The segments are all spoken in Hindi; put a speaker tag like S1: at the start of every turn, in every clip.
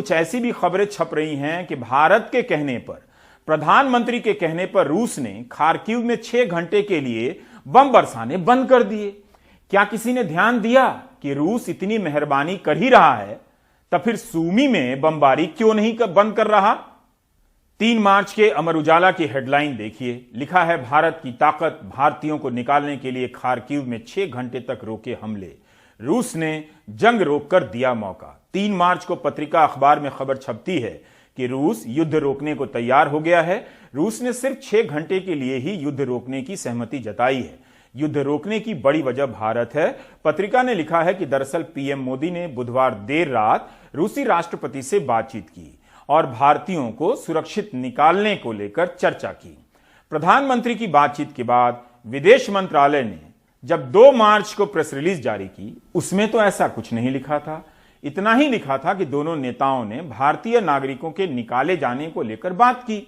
S1: कुछ ऐसी भी खबरें छप रही हैं कि भारत के कहने पर, प्रधानमंत्री के कहने पर रूस ने खार्किव में 6 घंटे के लिए बम बरसाने बंद कर दिए। क्या किसी ने ध्यान दिया कि रूस इतनी मेहरबानी कर ही रहा है, तब फिर सूमी में बमबारी क्यों नहीं बंद कर रहा? 3 मार्च के अमर उजाला की हेडलाइन देखिए, लिखा है भारत की ताकत, भारतीयों को निकालने के लिए खार्किव में 6 घंटे तक रोके हमले, रूस ने जंग रोककर दिया मौका। 3 मार्च को पत्रिका अखबार में खबर छपती है कि रूस युद्ध रोकने को तैयार हो गया है। रूस ने सिर्फ 6 घंटे के लिए ही युद्ध रोकने की सहमति जताई है। युद्ध रोकने की बड़ी वजह भारत है। पत्रिका ने लिखा है कि दरअसल पीएम मोदी ने बुधवार देर रात रूसी राष्ट्रपति से बातचीत की और भारतीयों को सुरक्षित निकालने को लेकर चर्चा की। प्रधानमंत्री की बातचीत के बाद विदेश मंत्रालय ने जब 2 मार्च को प्रेस रिलीज जारी की, उसमें तो ऐसा कुछ नहीं लिखा था। इतना ही लिखा था कि दोनों नेताओं ने भारतीय नागरिकों के निकाले जाने को लेकर बात की,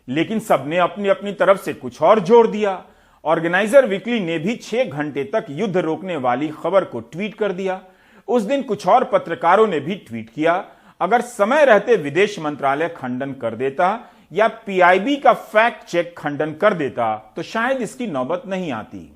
S1: लेकिन सबने अपनी अपनी तरफ से कुछ और जोड़ दिया। ऑर्गेनाइजर वीकली ने भी 6 घंटे तक युद्ध रोकने वाली खबर को ट्वीट कर दिया। उस दिन कुछ और पत्रकारों ने भी ट्वीट किया। अगर समय रहते विदेश मंत्रालय खंडन कर देता या पीआईबी का फैक्ट चेक खंडन कर देता तो शायद इसकी नौबत नहीं आती।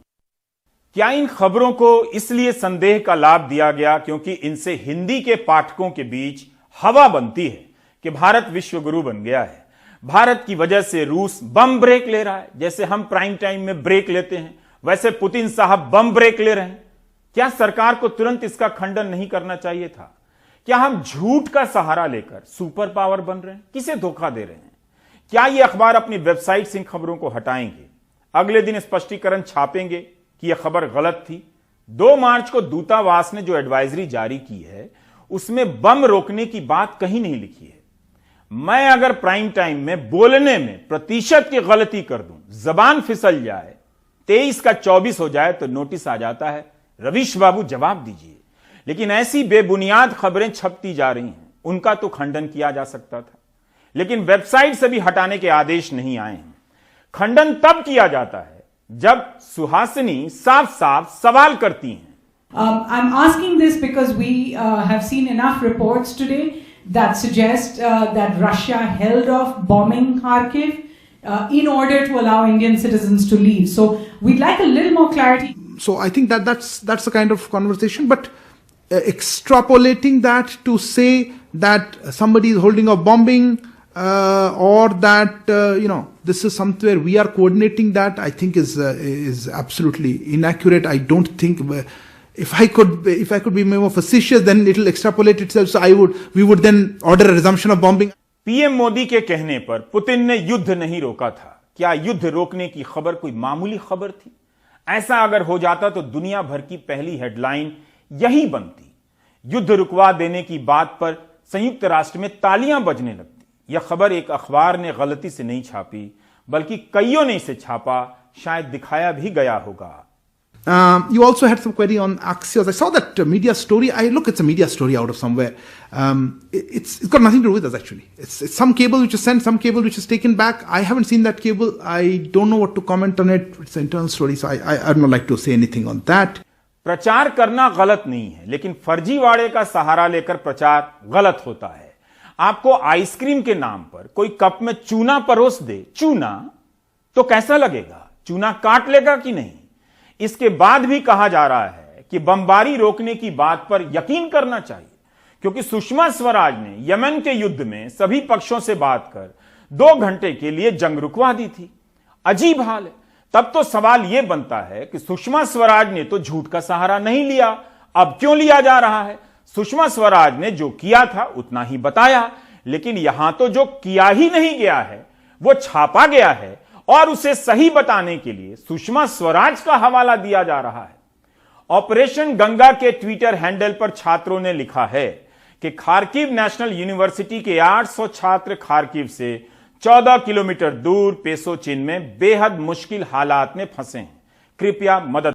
S1: क्या इन खबरों को इसलिए संदेह का लाभ दिया गया क्योंकि इनसे हिंदी के पाठकों के बीच हवा बनती है कि भारत विश्व गुरु बन गया है, भारत की वजह से रूस बम ब्रेक ले रहा है। जैसे हम प्राइम टाइम में ब्रेक लेते हैं, वैसे पुतिन साहब बम ब्रेक ले रहे हैं। क्या सरकार को तुरंत इसका खंडन नहीं करना चाहिए था? क्या हम झूठ का सहारा लेकर सुपर पावर बन रहे हैं? किसे धोखा दे रहे हैं? क्या यह अखबार अपनी वेबसाइट से इन खबरों को हटाएंगे? अगले दिन स्पष्टीकरण छापेंगे कि यह खबर गलत थी? 2 मार्च को दूतावास ने जो एडवाइजरी जारी की है, उसमें बम रोकने की बात कहीं नहीं लिखी है। मैं अगर प्राइम टाइम में बोलने में प्रतिशत की गलती कर दूं, जबान फिसल जाए, 23 का 24 हो जाए तो नोटिस आ जाता है, रवीश बाबू जवाब दीजिए। लेकिन ऐसी बेबुनियाद खबरें छपती जा रही हैं, उनका तो खंडन किया जा सकता था, लेकिन वेबसाइट से भी हटाने के आदेश नहीं आए हैं। खंडन तब किया जाता है जब सुहासिनी साफ साफ सवाल करती हैं।
S2: I'm asking this because we have seen enough reports today that suggest that Russia held off bombing Kharkiv in order to allow Indian citizens to leave. So we'd like a little more clarity.
S3: So I think that's the kind of conversation, but extrapolating that to say that somebody is holding off bombing or that this is somewhere we are coordinating that, I think is absolutely inaccurate. I don't think if I could be more facetious, then it will extrapolate itself. So we would then order a resumption of bombing.
S1: PM Modi के कहने पर पुतिन ने युद्ध नहीं रोका था। क्या युद्ध रोकने की खबर कोई मामूली खबर थी? ऐसा अगर हो जाता तो दुनिया भर की पहली हेडलाइन यही बनती। युद्ध रुकवा देने की बात पर संयुक्त राष्ट्र में तालियां बजने लगती। यह खबर एक अखबार ने गलती से नहीं छापी, बल्कि कईयों ने इसे छापा, शायद दिखाया भी गया होगा।
S3: You also had some query on Axios. I saw that media story. It's a media story out of somewhere. It's got nothing to do with us actually. It's some cable which is sent, some cable which is taken back. I haven't seen that cable. I don't know what to comment on it. It's an internal story, so I don't like to say anything on that.
S1: प्रचार करना गलत नहीं है, लेकिन फर्जीवाड़े का सहारा लेकर प्रचार गलत होता है। आपको आइसक्रीम के नाम पर कोई कप में चूना परोस दे, चूना, तो कैसा लगेगा? चूना काट लेगा कि नहीं? इसके बाद भी कहा जा रहा है कि बमबारी रोकने की बात पर यकीन करना चाहिए, क्योंकि सुषमा स्वराज ने यमन के युद्ध में सभी पक्षों से बात कर 2 घंटे के लिए जंग रुकवा दी थी। अजीब हाल है। तब तो सवाल यह बनता है कि सुषमा स्वराज ने तो झूठ का सहारा नहीं लिया, अब क्यों लिया जा रहा है? सुषमा स्वराज ने जो किया था उतना ही बताया, लेकिन यहां तो जो किया ही नहीं गया है वो छापा गया है और उसे सही बताने के लिए सुषमा स्वराज का हवाला दिया जा रहा है। ऑपरेशन गंगा के ट्विटर हैंडल पर छात्रों ने लिखा है कि खार्किव नेशनल यूनिवर्सिटी के 800 छात्र खार्किव से 14 किलोमीटर दूर पेसोचिन में बेहद मुश्किल हालात में फंसे हैं, कृपया मदद